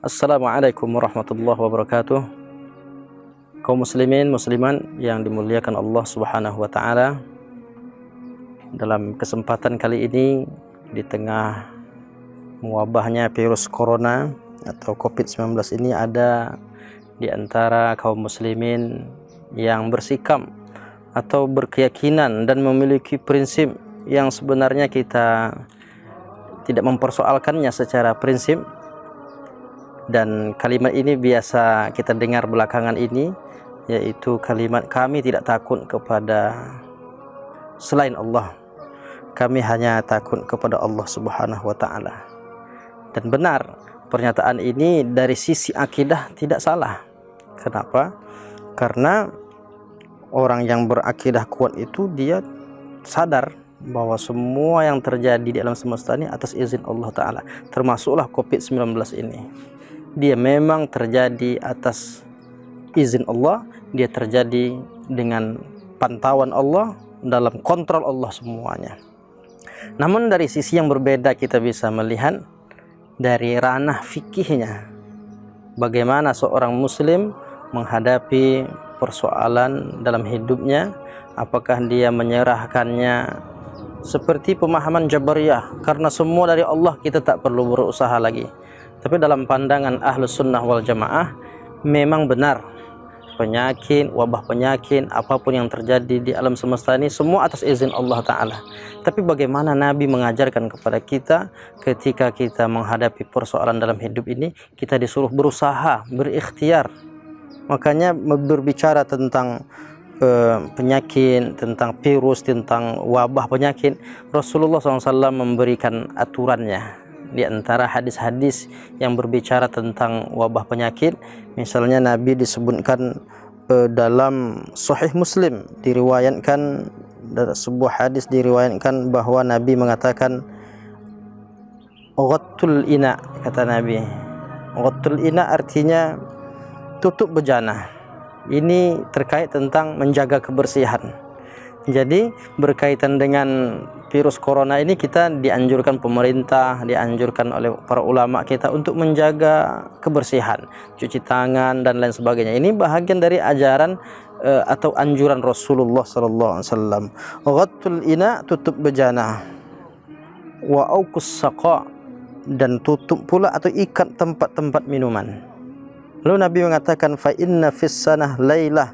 Assalamualaikum warahmatullahi wabarakatuh. Kaum muslimin musliman yang dimuliakan Allah Subhanahu wa taala. Dalam kesempatan kali ini, di tengah mewabahnya virus corona atau COVID-19 ini, ada di antara kaum muslimin yang bersikap atau berkeyakinan dan memiliki prinsip yang sebenarnya kita tidak mempersoalkannya secara prinsip. Dan kalimat ini biasa kita dengar belakangan ini, yaitu kalimat kami tidak takut kepada selain Allah, kami hanya takut kepada Allah Subhanahu wa ta'ala. Dan benar, pernyataan ini dari sisi akidah tidak salah. Kenapa? Karena orang yang berakidah kuat itu dia sadar bahwa semua yang terjadi di alam semesta ini atas izin Allah Ta'ala, termasuklah COVID-19 ini. Dia memang terjadi atas izin Allah, dia terjadi dengan pantauan Allah, dalam kontrol Allah semuanya. Namun dari sisi yang berbeda kita bisa melihat dari ranah fikihnya, bagaimana seorang muslim menghadapi persoalan dalam hidupnya. Apakah dia menyerahkannya seperti pemahaman Jabariyah, karena semua dari Allah, kita tak perlu berusaha lagi. Tapi dalam pandangan Ahlus Sunnah wal Jamaah, memang benar penyakit, wabah penyakit, apapun yang terjadi di alam semesta ini semua atas izin Allah Ta'ala. Tapi bagaimana Nabi mengajarkan kepada kita ketika kita menghadapi persoalan dalam hidup ini, kita disuruh berusaha, berikhtiar. Makanya berbicara tentang penyakit, tentang virus, tentang wabah penyakit, Rasulullah SAW memberikan aturannya. Di antara hadis-hadis yang berbicara tentang wabah penyakit, misalnya Nabi disebutkan dalam Sahih Muslim, diriwayatkan dalam sebuah hadis diriwayatkan bahwa Nabi mengatakan ghattul ina, kata Nabi. Ghattul ina artinya tutup bejana. Ini terkait tentang menjaga kebersihan. Jadi berkaitan dengan virus corona ini, kita dianjurkan pemerintah, dianjurkan oleh para ulama kita untuk menjaga kebersihan, cuci tangan dan lain sebagainya. Ini bahagian dari ajaran atau anjuran Rasulullah sallallahu alaihi wasallam. Ghattul ina, tutup bejana. Wa auqus saqa, dan tutup pula atau ikat tempat-tempat minuman. Lalu Nabi mengatakan fa inna fis sanah lailah,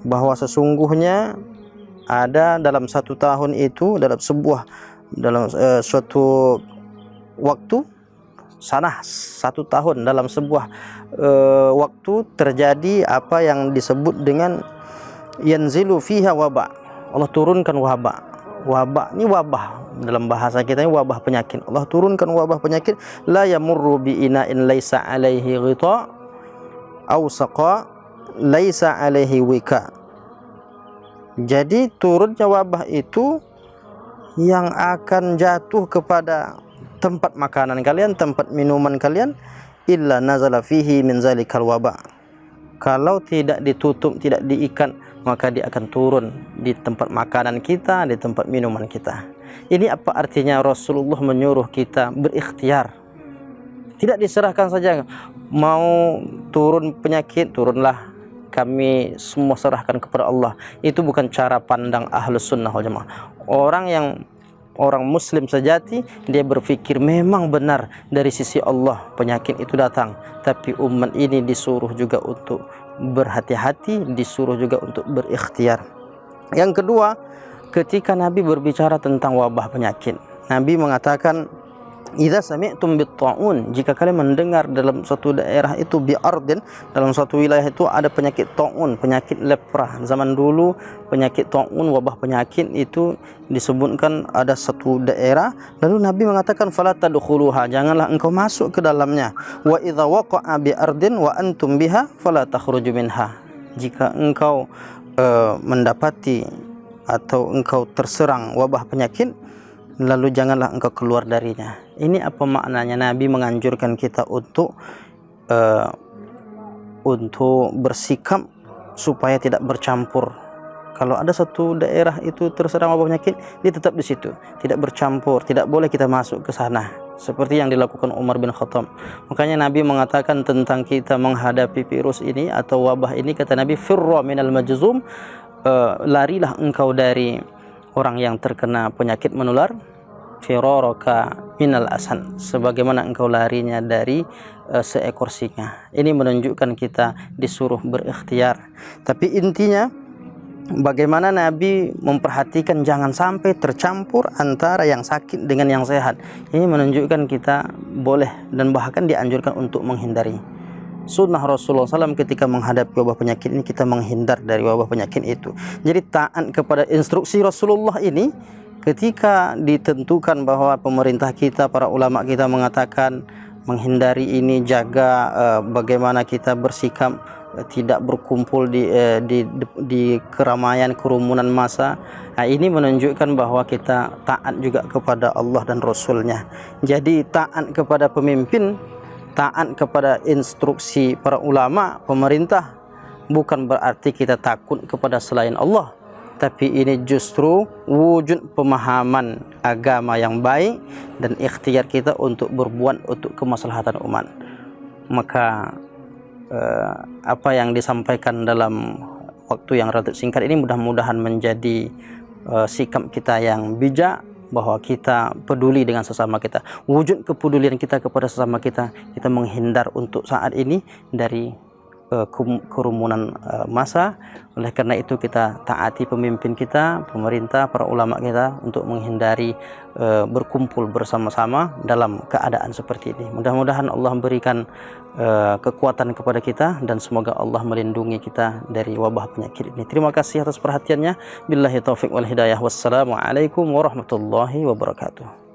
bahwa sesungguhnya ada dalam satu tahun itu, dalam suatu waktu, sanah satu tahun, dalam sebuah waktu terjadi apa yang disebut dengan yanzilu fiha wabah. Allah turunkan wabah. Wabah ini wabah, dalam bahasa kita ini wabah penyakit. Allah turunkan wabah penyakit. La yamurru bi ina'in laisa alaihi ghita aw saqa laisa alaihi wika. Jadi turunnya wabah itu yang akan jatuh kepada tempat makanan kalian, tempat minuman kalian, illa nazala fihi min zalikal wabah. Kalau tidak ditutup, tidak diikat, maka dia akan turun di tempat makanan kita, di tempat minuman kita. Ini apa artinya? Rasulullah menyuruh kita berikhtiar. Tidak diserahkan saja, mau turun penyakit, turunlah, kami semua serahkan kepada Allah. Itu bukan cara pandang Ahlus Sunnah wal Jamaah. Orang muslim sejati, dia berpikir memang benar dari sisi Allah penyakit itu datang, tapi umat ini disuruh juga untuk berhati-hati, disuruh juga untuk berikhtiar. Yang kedua, ketika Nabi berbicara tentang wabah penyakit, Nabi mengatakan idza sami'tum bit-ta'un, jika kalian mendengar dalam suatu daerah itu, bi'ardin, dalam suatu wilayah itu ada penyakit ta'un, penyakit lepra. Zaman dulu penyakit ta'un, wabah penyakit itu disebutkan ada satu daerah, lalu Nabi mengatakan fala tadkhuluha, janganlah engkau masuk ke dalamnya. Wa idza waqa'a bi'ardin wa antum biha fala takhruju minha, jika engkau mendapati atau engkau terserang wabah penyakit, lalu janganlah engkau keluar darinya. Ini apa maknanya? Nabi menganjurkan kita untuk bersikap supaya tidak bercampur. Kalau ada satu daerah itu terserang wabah penyakit, dia tetap di situ, tidak bercampur, tidak boleh kita masuk ke sana. seperti yang dilakukan Umar bin Khattab. Makanya Nabi mengatakan tentang kita menghadapi virus ini atau wabah ini, kata Nabi, firra minal majzum, larilah engkau dari orang yang terkena penyakit menular, firaraka minal asan, sebagaimana engkau larinya dari seekor singa. Ini menunjukkan kita disuruh berikhtiar. Tapi intinya bagaimana Nabi memperhatikan jangan sampai tercampur antara yang sakit dengan yang sehat. Ini menunjukkan kita boleh dan bahkan dianjurkan untuk menghindari. Sunnah Rasulullah SAW ketika menghadapi wabah penyakit ini, kita menghindar dari wabah penyakit itu. Jadi taat kepada instruksi Rasulullah ini, ketika ditentukan bahwa pemerintah kita, para ulama kita mengatakan menghindari ini, jaga bagaimana kita bersikap tidak berkumpul di keramaian, kerumunan massa. Nah, ini menunjukkan bahwa kita taat juga kepada Allah dan Rasulnya. Jadi taat kepada pemimpin, taat kepada instruksi para ulama, pemerintah, bukan berarti kita takut kepada selain Allah, tapi ini justru wujud pemahaman agama yang baik dan ikhtiar kita untuk berbuat untuk kemaslahatan umat. Maka apa yang disampaikan dalam waktu yang relatif singkat ini mudah-mudahan menjadi sikap kita yang bijak, bahwa kita peduli dengan sesama kita. Wujud kepedulian kita kepada sesama kita, kita menghindar untuk saat ini dari kerumunan massa. Oleh karena itu kita taati pemimpin kita, pemerintah, para ulama kita untuk menghindari berkumpul bersama-sama dalam keadaan seperti ini. Mudah-mudahan Allah memberikan kekuatan kepada kita dan semoga Allah melindungi kita dari wabah penyakit ini. Terima kasih atas perhatiannya. Billahi taufiq wal hidayah. Wassalamualaikum warahmatullahi wabarakatuh.